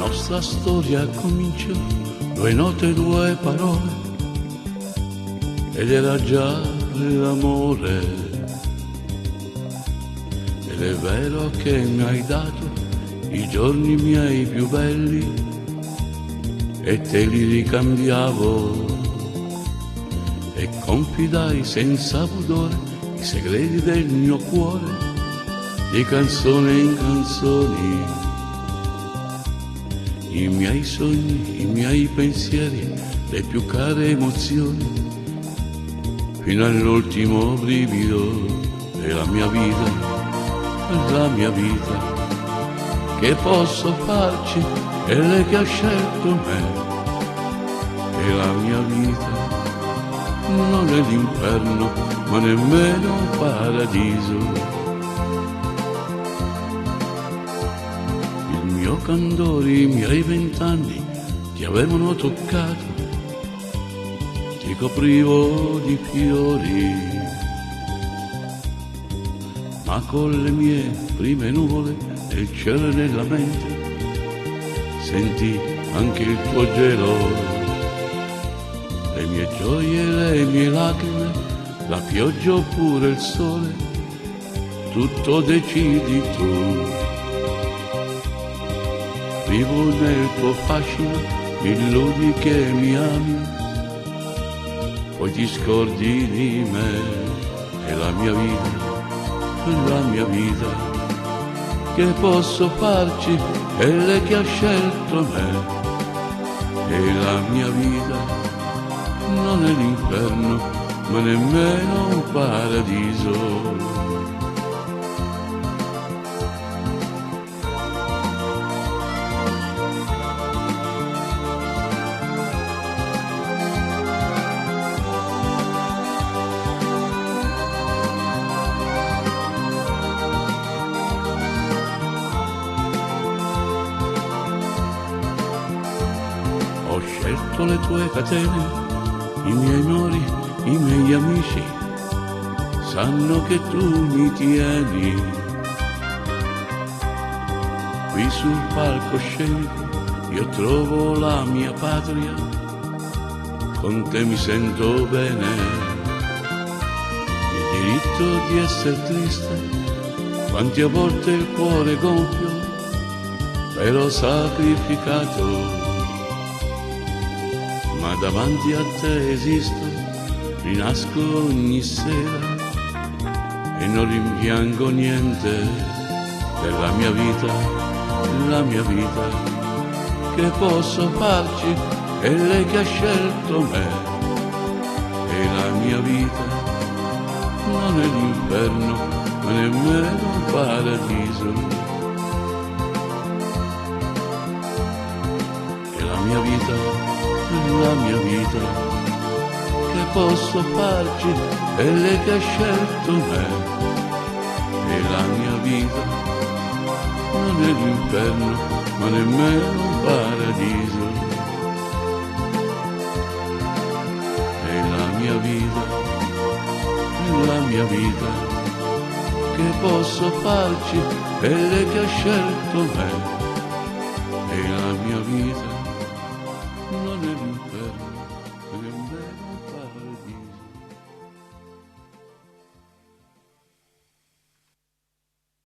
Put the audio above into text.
nostra storia cominciò, 2 note, 2 parole, ed era già l'amore. Ed è vero che mi hai dato i giorni miei più belli e te li ricambiavo, e confidai senza pudore i segreti del mio cuore, di canzone in canzoni, i miei sogni, i miei pensieri, le più care emozioni, fino all'ultimo brivido della mia vita, la mia vita. Che posso farci? È lei che ha scelto me, e la mia vita non è l'inferno, ma nemmeno un paradiso. Il mio candore, i miei 20 anni ti avevano toccato, ti coprivo di fiori, ma con le mie prime nuvole nel cielo e nella mente sentì anche il tuo gelo, le mie gioie, le mie lacrime, la pioggia oppure il sole, tutto decidi tu. Vivo nel tuo fascino, mi illudi che mi ami, poi ti scordi di me, è la mia vita, è la mia vita. Che posso farci? È lei che ha scelto me, e la mia vita non è l'inferno, ma nemmeno un paradiso. Ho scelto le tue catene, i miei amori, i miei amici sanno che tu mi tieni. Qui sul palcoscenico io trovo la mia patria, con te mi sento bene. Il diritto di essere triste, quanti a volte il cuore gonfio, però sacrificato. Ma davanti a te esisto, rinasco ogni sera e non rimpiango niente della mia vita, la mia vita. Che posso farci? È lei che ha scelto me, e la mia vita non è l'inferno, ma nemmeno un paradiso. E la mia vita, la mia vita, che posso farci? È lei che ha scelto me, e la mia vita non è l'inferno, ma nemmeno un paradiso. E la mia vita, la mia vita, che posso farci? È lei che ha scelto me, e la mia vita non è l'inferno, ma nemmeno un paradiso.